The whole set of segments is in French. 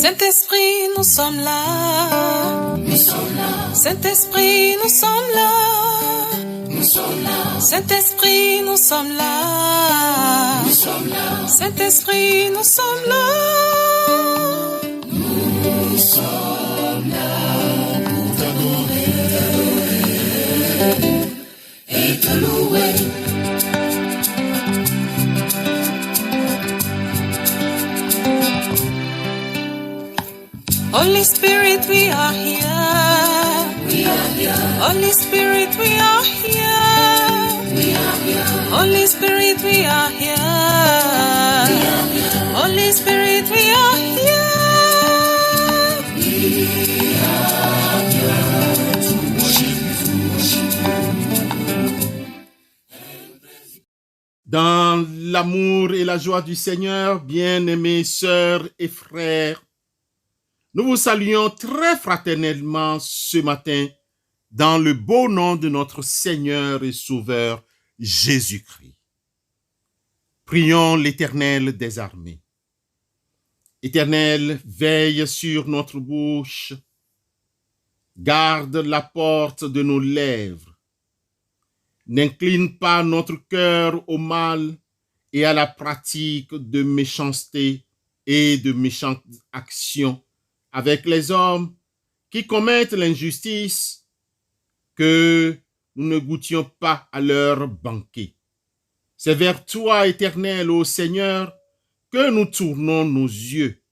Saint-Esprit, nous sommes là. Nous sommes là. Saint-Esprit, nous sommes là. Nous sommes là. Saint-Esprit, nous sommes là. Nous sommes là. Saint-Esprit, nous sommes là. Nous sommes là pour t'adorer et te louer. Holy Spirit, we are here. We are here. Holy Spirit, we are here. We are here. Holy Spirit, we are here. We are here. Holy Spirit, we are here. We are here to worship you. Dans l'amour et la joie du Seigneur, bien-aimés sœurs et frères, nous vous saluons très fraternellement ce matin dans le beau nom de notre Seigneur et Sauveur Jésus-Christ. Prions l'Éternel des armées. Éternel, veille sur notre bouche, garde la porte de nos lèvres. N'incline pas notre cœur au mal et à la pratique de méchanceté et de méchantes actions avec les hommes qui commettent l'injustice, que nous ne goûtions pas à leur banquet. C'est vers toi, Éternel, ô Seigneur, que nous tournons nos yeux.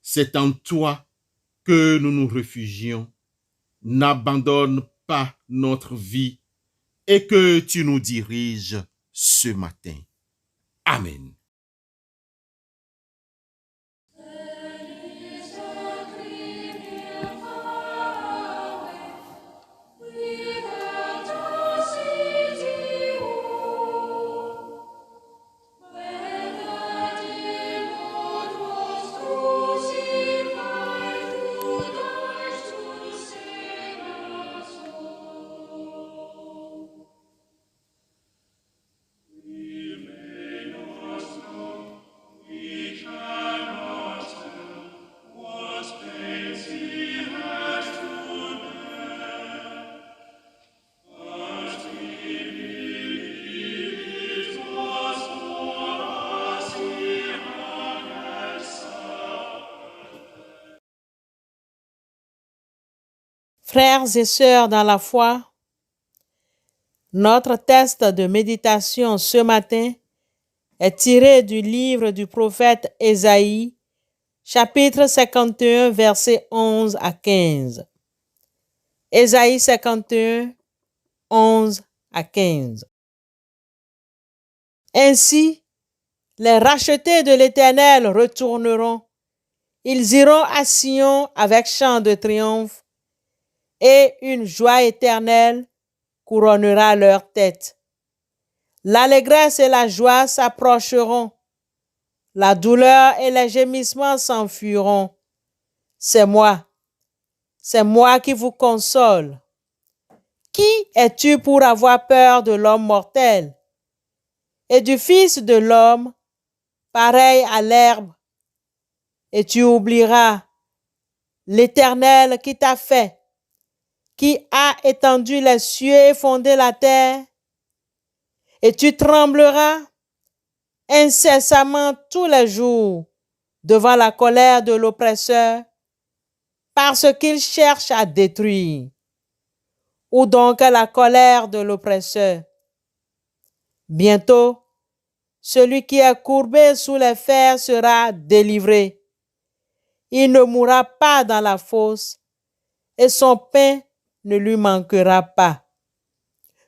C'est en toi que nous nous réfugions. N'abandonne pas notre vie et que tu nous diriges ce matin. Amen. Frères et sœurs dans la foi, notre texte de méditation ce matin est tiré du livre du prophète Ésaïe, chapitre 51, versets 11 à 15. Ésaïe 51, 11 à 15. Ainsi, les rachetés de l'Éternel retourneront. Ils iront à Sion avec chant de triomphe, et une joie éternelle couronnera leur tête. L'allégresse et la joie s'approcheront. La douleur et les gémissements s'enfuiront. C'est moi qui vous console. Qui es-tu pour avoir peur de l'homme mortel et du Fils de l'homme, pareil à l'herbe? Et tu oublieras l'Éternel qui t'a fait, qui a étendu les cieux et fondé la terre, et tu trembleras incessamment tous les jours devant la colère de l'oppresseur, parce qu'il cherche à détruire. Où donc est la colère de l'oppresseur? Bientôt, celui qui est courbé sous les fers sera délivré. Il ne mourra pas dans la fosse, et son pain ne lui manquera pas.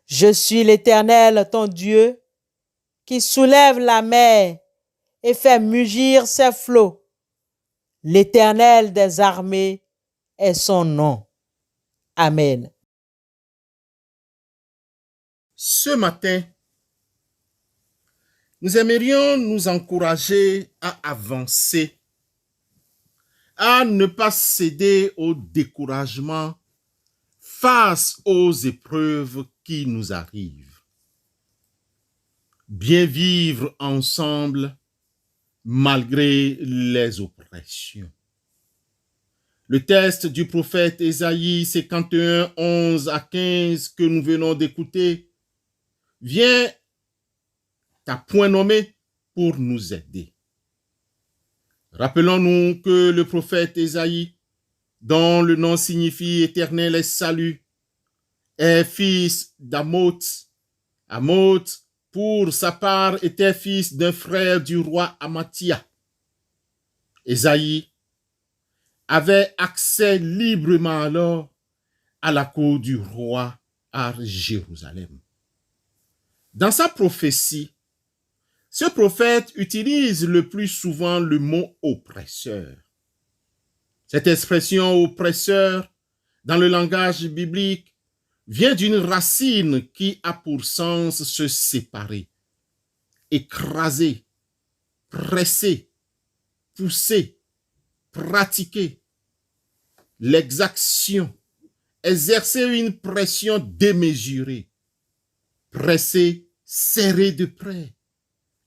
Je suis l'Éternel, ton Dieu, qui soulève la mer et fait mugir ses flots. L'Éternel des armées est son nom. Amen. Ce matin, nous aimerions nous encourager à avancer, à ne pas céder au découragement face aux épreuves qui nous arrivent. Bien vivre ensemble malgré les oppressions. Le texte du prophète Ésaïe 51, 11 à 15 que nous venons d'écouter vient à point nommé pour nous aider. Rappelons-nous que le prophète Ésaïe, dont le nom signifie éternel et salut, est fils d'Amoth. Amoth, pour sa part, était fils d'un frère du roi Amathia. Ésaïe avait accès librement alors à la cour du roi à Jérusalem. Dans sa prophétie, ce prophète utilise le plus souvent le mot oppresseur. Cette expression oppresseur, dans le langage biblique, vient d'une racine qui a pour sens se séparer, écraser, presser, pousser, pratiquer, l'exaction, exercer une pression démesurée, presser, serrer de près,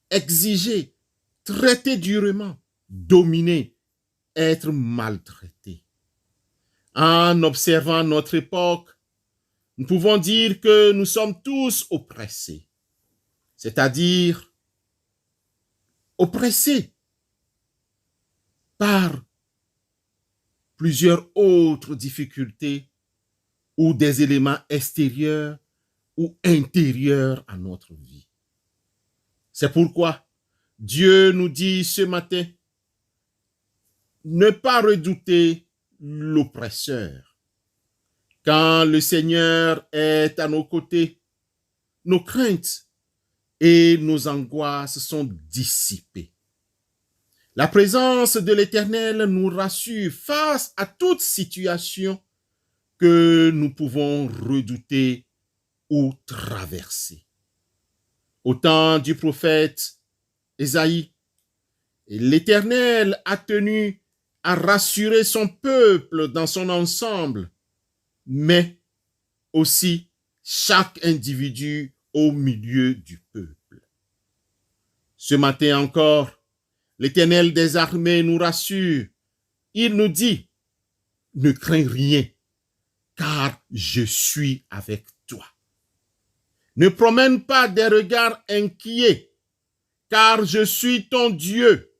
exiger, traiter durement, dominer, être maltraité. En observant notre époque, nous pouvons dire que nous sommes tous oppressés, c'est-à-dire oppressés par plusieurs autres difficultés ou des éléments extérieurs ou intérieurs à notre vie. C'est pourquoi Dieu nous dit ce matin, ne pas redouter l'oppresseur. Quand le Seigneur est à nos côtés, nos craintes et nos angoisses sont dissipées. La présence de l'Éternel nous rassure face à toute situation que nous pouvons redouter ou traverser. Au temps du prophète Ésaïe, l'Éternel a tenu à rassurer son peuple dans son ensemble, mais aussi chaque individu au milieu du peuple. Ce matin encore, l'Éternel des armées nous rassure. Il nous dit, ne crains rien, car je suis avec toi. Ne promène pas des regards inquiets, car je suis ton Dieu.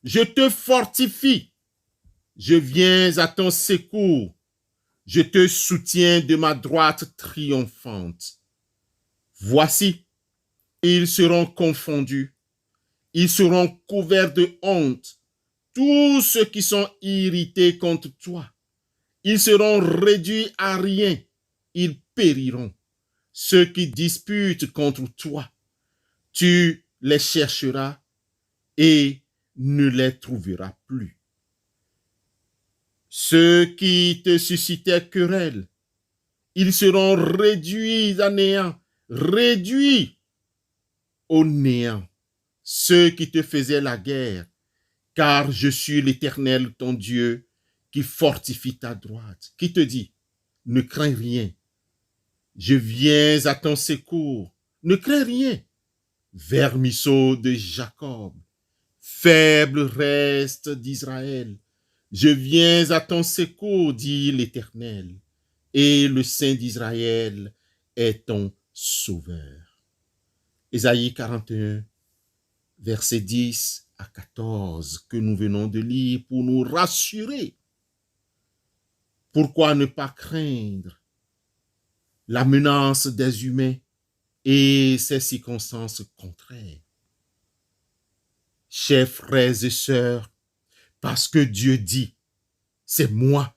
Je te fortifie. Je viens à ton secours. Je te soutiens de ma droite triomphante. Voici, ils seront confondus. Ils seront couverts de honte. Tous ceux qui sont irrités contre toi. Ils seront réduits à rien. Ils périront. Ceux qui disputent contre toi, tu les chercheras et ne les trouveras plus. Ceux qui te suscitaient querelle, ils seront réduits à néant, réduits au néant. Ceux qui te faisaient la guerre, car je suis l'Éternel ton Dieu, qui fortifie ta droite, qui te dit, ne crains rien, je viens à ton secours, ne crains rien, vermisseau de Jacob, faible reste d'Israël, je viens à ton secours, dit l'Éternel, et le Saint d'Israël est ton sauveur. Ésaïe 41, versets 10 à 14 que nous venons de lire pour nous rassurer. Pourquoi ne pas craindre la menace des humains et ces circonstances contraires? Chers frères et sœurs, parce que Dieu dit, c'est moi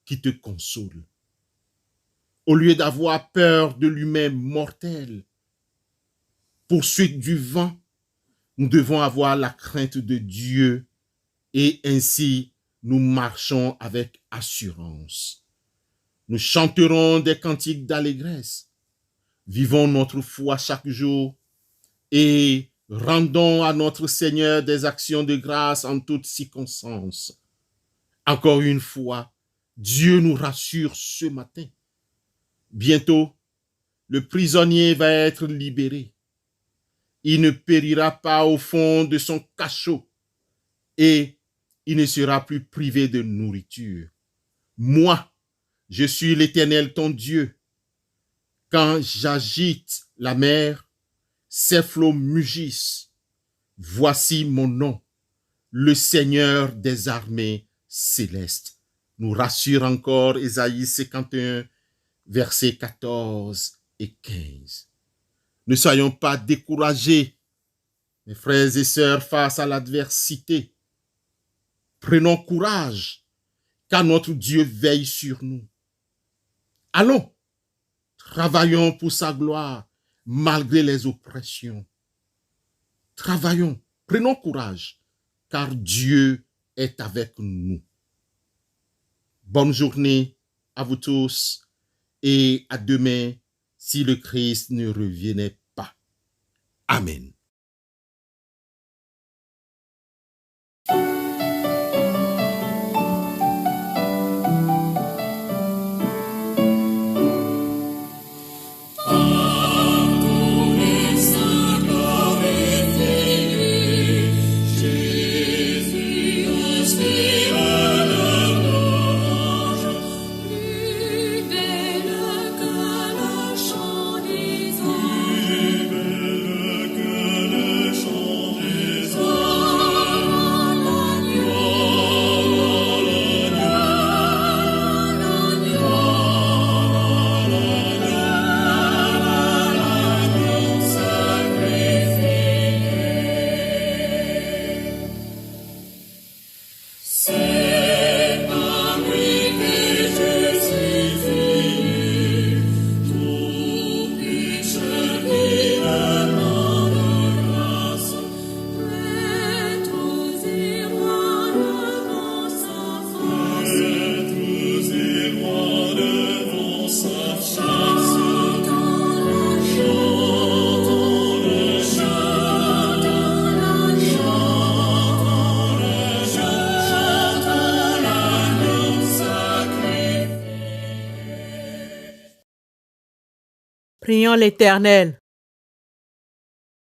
qui te console. Au lieu d'avoir peur de l'humain mortel, poursuite du vent, nous devons avoir la crainte de Dieu et ainsi nous marchons avec assurance. Nous chanterons des cantiques d'allégresse. Vivons notre foi chaque jour et rendons à notre Seigneur des actions de grâce en toutes circonstances. Encore une fois, Dieu nous rassure ce matin. Bientôt, le prisonnier va être libéré. Il ne périra pas au fond de son cachot et il ne sera plus privé de nourriture. Moi, je suis l'Éternel ton Dieu. Quand j'agite la mer, ses flots mugissent. Voici mon nom, le Seigneur des armées célestes. Nous rassure encore Ésaïe 51, versets 14 et 15. Ne soyons pas découragés, mes frères et sœurs, face à l'adversité. Prenons courage, car notre Dieu veille sur nous. Allons, travaillons pour sa gloire, malgré les oppressions. Travaillons, prenons courage, car Dieu est avec nous. Bonne journée à vous tous et à demain si le Christ ne revenait pas. Amen. Prions l'Éternel.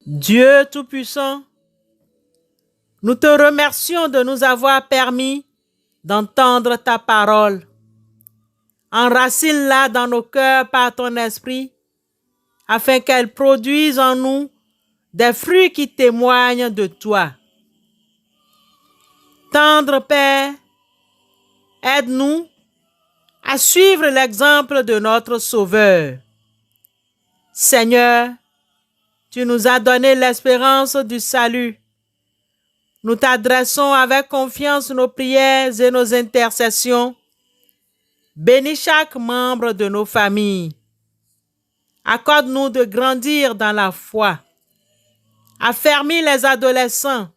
Dieu Tout-Puissant, nous te remercions de nous avoir permis d'entendre ta parole. Enracine-la dans nos cœurs par ton esprit, afin qu'elle produise en nous des fruits qui témoignent de toi. Tendre Père, aide-nous à suivre l'exemple de notre Sauveur. Seigneur, tu nous as donné l'espérance du salut. Nous t'adressons avec confiance nos prières et nos intercessions. Bénis chaque membre de nos familles. Accorde-nous de grandir dans la foi. Affermis les adolescents.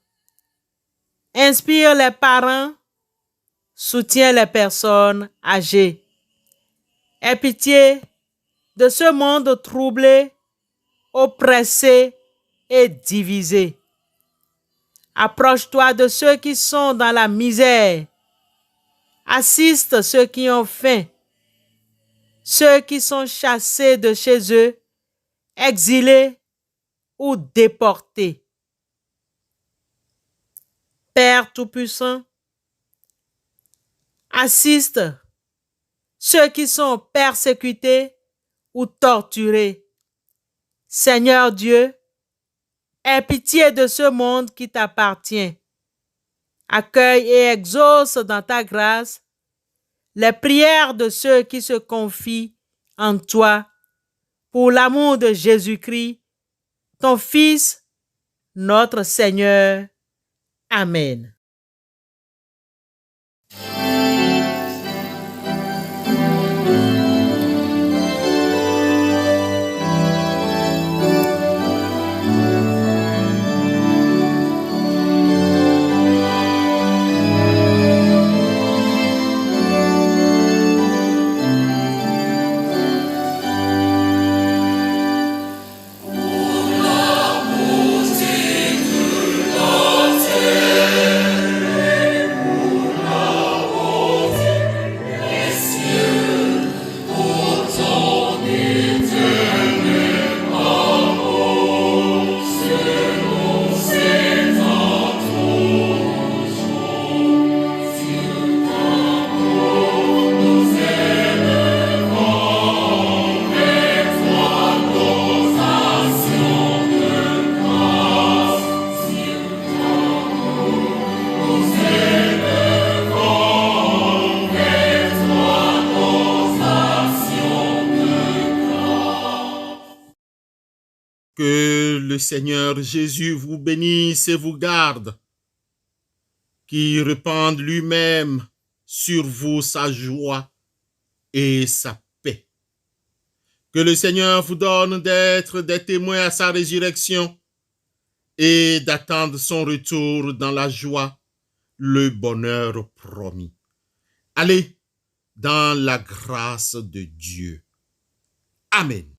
Inspire les parents. Soutiens les personnes âgées. Aie pitié de ce monde troublé, oppressé et divisé. Approche-toi de ceux qui sont dans la misère. Assiste ceux qui ont faim, ceux qui sont chassés de chez eux, exilés ou déportés. Père Tout-Puissant, assiste ceux qui sont persécutés ou torturés. Seigneur Dieu, aie pitié de ce monde qui t'appartient. Accueille et exauce dans ta grâce les prières de ceux qui se confient en toi pour l'amour de Jésus-Christ, ton Fils, notre Seigneur. Amen. le Seigneur Jésus vous bénisse et vous garde, qu'il répande lui-même sur vous sa joie et sa paix. Que le Seigneur vous donne d'être des témoins à sa résurrection et d'attendre son retour dans la joie, le bonheur promis. Allez dans la grâce de Dieu. Amen.